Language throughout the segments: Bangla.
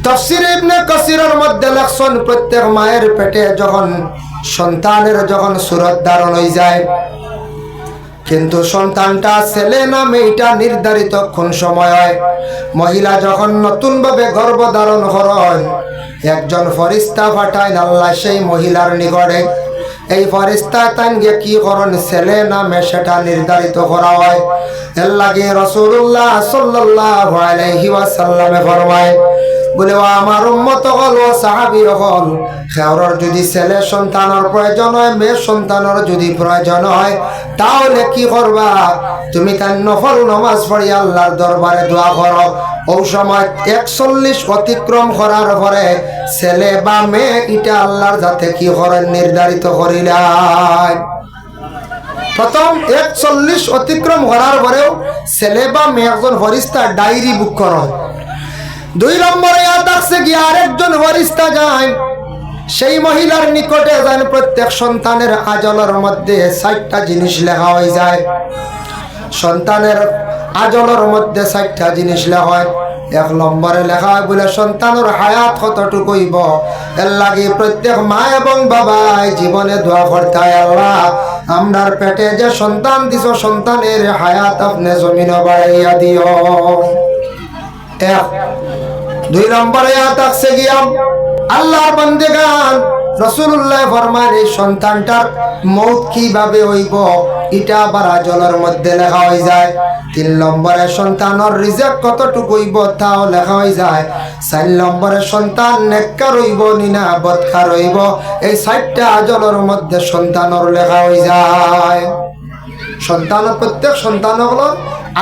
তাফসীর ইবনে কাসিরের মধ্যে লেখছেন প্রত্যেক মায়ের পেটে যখন সন্তানের যখন সূরত ধারণ হয়ে যায়, কিন্তু সন্তানটা ছেলে না মেয়েটা নির্ধারিত কোন সময় হয়। মহিলা যখন নতুন ভাবে গর্ভধারণ করেন, একজন ফেরেশতা পাঠায় আল্লাহ সেই মহিলার নিকটে। এই ফেরেশতা তান গিয়ে কি করেন, ছেলে না মেয়ে সেটা নির্ধারিত করা হয়। এর লাগে রাসূলুল্লাহ সাল্লাল্লাহু আলাইহি ওয়াসাল্লামে ফরমায়, বলে আমার উম্মত হল ও সাহাবী হল, খেওয়ার যদি ছেলে সন্তানের প্রয়োজন হয়, মেয়ে সন্তানের যদি প্রয়োজন হয়, তাহলে কি করবা, তুমি তার নফল নামাজ পড়ি আল্লাহর দরবারে দোয়া করো। ওই সময় 41 অতিক্রম করার পরে ছেলে বা মেয়ে এটা আল্লাহর যাতে কি করেন নির্ধারিত করিলেন। প্রথম 41 অতিক্রম করার পরেও ছেলে বা মেয়ে একজন ফেরেশতা ডায়েরি বুক করে। 2 নম্বরে আসছে গিয়ে আরেকজন ফেরেশতা যায়, সেই মহিলার নিকটে যান। প্রত্যেক সন্তানের আজলের মধ্যে 4টা জিনিস লেখা হয়ে যায়। সন্তানের আজলের মধ্যে 4টা জিনিস লেখা হয়। 1 নম্বরে লেখা হয় বলে সন্তানের হায়াত কতটুকু হইব। এর লাগে প্রত্যেক মা এবং বাবা জীবনে দোয়া করতে হয়, আল্লাহ আমরার পেটে যে সন্তান দিছো সন্তানের হায়াত আপনি জমিনে বাড়াইয়া দিও। 2 নম্বরে আসছে গিয়া আল্লাহর বান্দেগান রাসূলুল্লাহ ফরমান এই সন্তানটার মৌত কিভাবে হইব এটা আবার আজলের মধ্যে লেখা হয়ে যায়। 3 নম্বরে সন্তানের রিজিক কতটুকু হইব তাও লেখা হয়ে যায়। 4 নম্বরে সন্তান নেককার হইব না বদকার হইব, এই 4টা আজলের মধ্যে সন্তানের লেখা হয়ে যায়। সন্তানের প্রত্যেক সন্তান হলো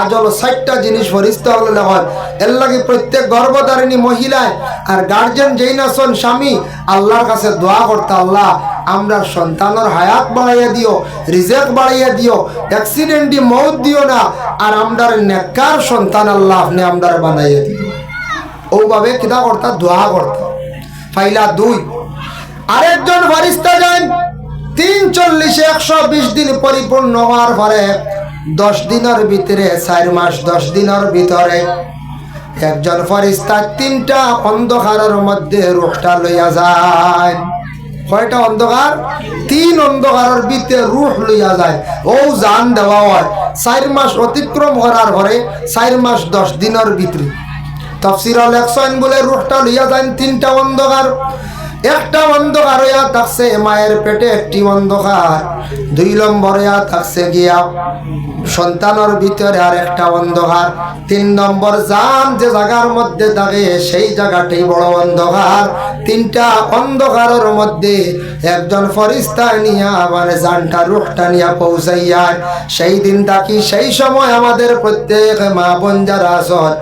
আজল 4টা জিনিস ফেরেশতা হলো লেখা। এর লাগে প্রত্যেক গর্ভধারিণী মহিলায় আর গার্জিয়ান যেই না শোন স্বামী আল্লাহর কাছে দোয়া করতে, আল্লাহ আমরা সন্তানের হায়াত বাড়াইয়া দিও, রিজিক বাড়াইয়া দিও, অ্যাক্সিডেন্টে মৌত দিও না, আর আমরার নেককার সন্তান আল্লাহ আপনি আমরার বানাইয়া দিও। ওভাবে কিতা করতা দোয়া করতা। ফাইলা 2 আরেকজন ফেরেশতা যান 340-120 দিন পরিপূর্ণ হওয়ার পরে 10 দিনের ভিতরে 4 মাস 10 দিনের ভিতরে একজন ফেরেশতা 3টা অন্ধকারের মধ্যে রূহটা লইয়া যায়। কয়টা অন্ধকার? 3 অন্ধকারের ভিতরে রূহ লইয়া যায়। ও জান দেওয়া হয় 4 মাস অতিক্রম করার পরে 4 মাস 10 দিনের ভিতরে। তাফসীরে লেখছেন বলে রূহটা লইয়া যায় 3টা অন্ধকার। একটা অন্ধকার হইয়া থাকছে মায়ের পেটে, একটি অন্ধকার। 2 নম্বরে থাকছে গিয়া সন্তানের ভিতরে আর একটা অন্ধকার। 3 নম্বর জান যে জায়গার মধ্যে থাকে সেই জায়গাটাই বড় অন্ধকার। 3টা অন্ধকারের মধ্যে একজন ফেরেশতা নিয়া মানে জানটা রূহটা নিয়া পৌঁছাইয়া সেই দিন থাকি সেই সময় আমাদের প্রত্যেক মা বোন যারা আছেন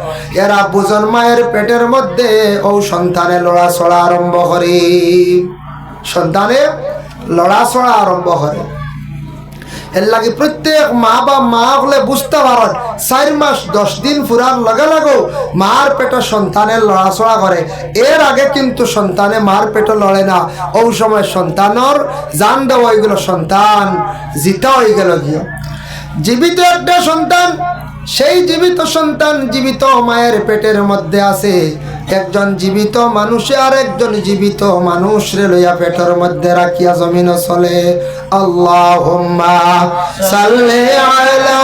এরা বুঝন মায়ের পেটের মধ্যে ও সন্তানে লড়াচড়া আরম্ভ করে, সন্তানে লড়াচড়া আরম্ভ করে। এর লাগে প্রত্যেক মা বা মা হলে বুঝতে পারেন 4 মাস 10 দিন পুরার লগে লাগো মার পেটে সন্তানের লড়াচড়া করে। এর আগে কিন্তু সন্তানে মার পেটে লড়ে না। ওই সময় সন্তানের জান দেওয়া হয়ে গেল, সন্তান জিতা হয়ে গেল। গিয়ে জীবিত একটা সন্তান, সেই জীবিত সন্তান জীবিত মায়ের পেটের মধ্যে আছে। একজন জীবিত মানুষে আর একজন জীবিত মানুষরে লইয়া পেটের মধ্যে রাখিয়া জমিন চলে। আল্লাহুম্মা সাল্লি আলা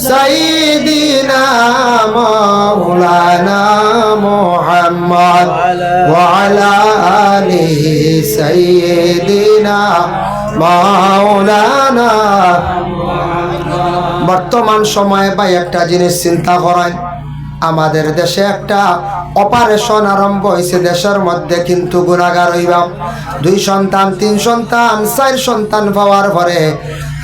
সাইয়্যিদিনা মাওলানা মুহাম্মদ ওয়া আলা আলি সাইয়্যিদিনা মাওলানা। বর্তমান সময়ে ভাই একটা জিনিস চিন্তা করেন, আমাদের দেশে একটা অপারেশন আরম্ভ হয়েছে দেশের মধ্যে, কিন্তু গুনাহগার হইবা 2 সন্তান 3 সন্তান 4 সন্তান পাওয়ার পরে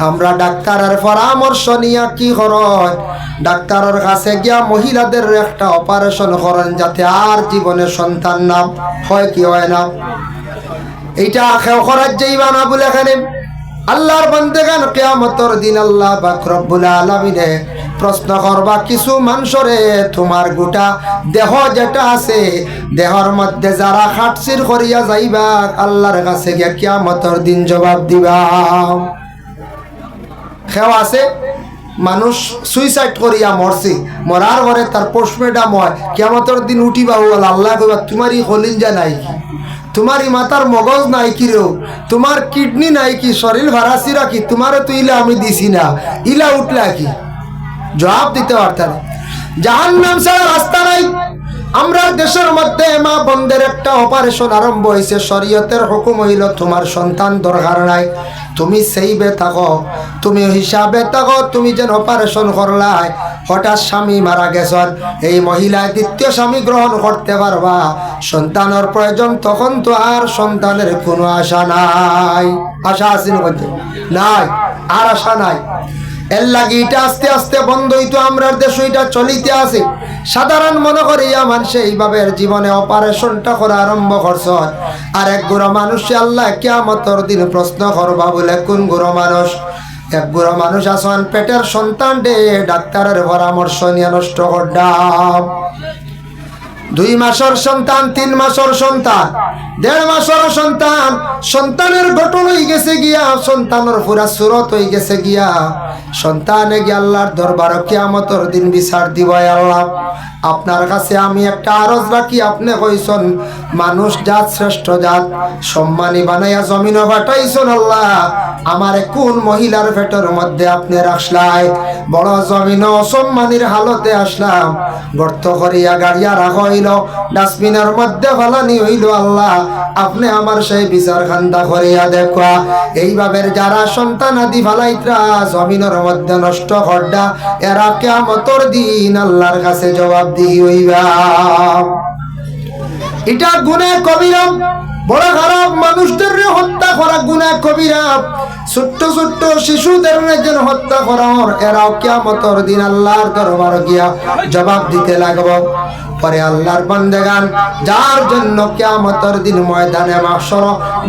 আমরা ডাক্তারের পরামর্শ নিয়ে কি করেন, ডাক্তারের কাছে গিয়া মহিলাদের একটা অপারেশন করেন যাতে আর জীবনে সন্তান না হয়। কি হয় না? এইটা খেও করার যাইবা না বলে এখানে আল্লাহর বান্দেগান কিয়ামতের দিন আল্লাহ পাক রব্বুল আলামিনে প্রশ্ন করবা কিছু মানুষরে, তোমার গোটা দেহ যেটা আছে দেহর মধ্যে যারা খাটছির করিয়া যাইবা আল্লাহর কাছে গিয়া কিয়ামতের দিন জবাব দিবা। খেও আছে মানুষ সুইসাইড করিয়া মরছে, মরার পরে তার পোস্টমেডাম হয়, কিয়ামতের দিন উঠিবা বল আল্লাহ কইবা তোমারই কলিজা নাই কি, তোমারই মাথার মগজ নাই কি রে, তোমার কিডনি নাই কি, শরীর ভাড়াছি রাখি, তোমারও তো ইলা আমি দিছি না, ইলা উঠলা কি? জবাব দিতে পারতেন। জাহান্নাম ছাড়া রাস্তা নাই। আমরা দেশের মধ্যে মা বোনদের একটা অপারেশন আরম্ভ হয়েছে, শরীয়তের হুকুম হইল তোমার সন্তান দরকার নাই, তুমি সেইবে থাকো, তুমি হিসাবে থাকো, তুমি যেন অপারেশন করলাই, হঠাৎ স্বামী মারা গেছেন, এই মহিলায় দ্বিতীয় স্বামী গ্রহণ করতে পারবা, সন্তানের প্রয়োজন, তখন তো আর সন্তানের কোনো আশা নাই। আশা আছে নাই, আর আশা নাই। এর লাগে এটা আস্তে আস্তে বন্ধ হইতো, আমরা দেশ এটা চলিতে আছে। সাধারণ মনে করিয়া মানুষ এইভাবে জীবনে অপারেশনটা করা আরম্ভ করছ। আর এক গুড়ো মানুষ আল্লাহ কিয়ামতের দিন প্রশ্ন করবা বলে, কোন গুড়ো মানুষ? এক গুড়ো মানুষ আসন পেটের সন্তান ডে ডাক্তারের পরামর্শ নিয়ে নষ্ট করলাম। 2 মাসের সন্তান, 3 মাসের সন্তান, 1.5 মাসের সন্তান, সন্তানের গঠন হয়ে গেছে গিয়া, সন্তানের পুরা সুরত হয়ে গেছে গিয়া, সন্তানে গিয়ে আল্লাহর দরবার কিয়ামতের দিন বিচার দিব। আল্লাহ আপনার কাছে আমি একটা আরজ রাখি, আপনি কইছেন মানুষ জাত শ্রেষ্ঠ জাত, সম্মানী বানাইয়া জমিনও পাঠাইছেন। আল্লাহ আমারে কোন মহিলার পেটের মধ্যে আপনি রাখলাই, বড় জমিন অসম্মানীর হালতে আসলাম, গর্ত করিয়া গাড়িয়া রাখা হইল, ডাস্টবিনের মধ্যে ফালানি হইল। আল্লাহ আপনি আমার সেই বিচার খান্দা করিয়া দেখা। এইভাবে যারা সন্তান আদি ফালাইত্রা জমিনের মধ্যে নষ্ট করডা, এরা কিয়ামতের দিন আল্লাহর কাছে জবাবদিহি হইবা। এটা গুনাহ কবিরা, বড় খারাপ। মানুষদের হত্যা করা গুনাহ কবিরা, ছোট্ট ছোট্ট শিশুদের যেন হত্যা করা, এরাও কিয়ামতের দিন আল্লাহর দরবার গিয়া জবাব দিতে লাগবে। পরে আল্লাহর বান্দাগান যার জন্য কিয়ামতের দিন ময়দানে মাহশর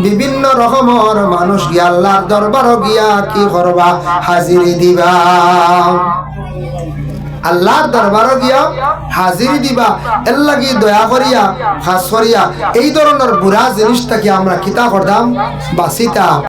বিভিন্ন রকমের মানুষ গিয়া আল্লাহর দরবার গিয়া কি করবা? হাজিরি দিবা। আল্লাহর দরবারে গিয়া হাজিরি দিবা। এর লাগি দয়া করিয়া খাস করিয়া এই ধরনের বুড়া জিনিসটাকে আমরা কিতা করতাম বাঁচিতাম।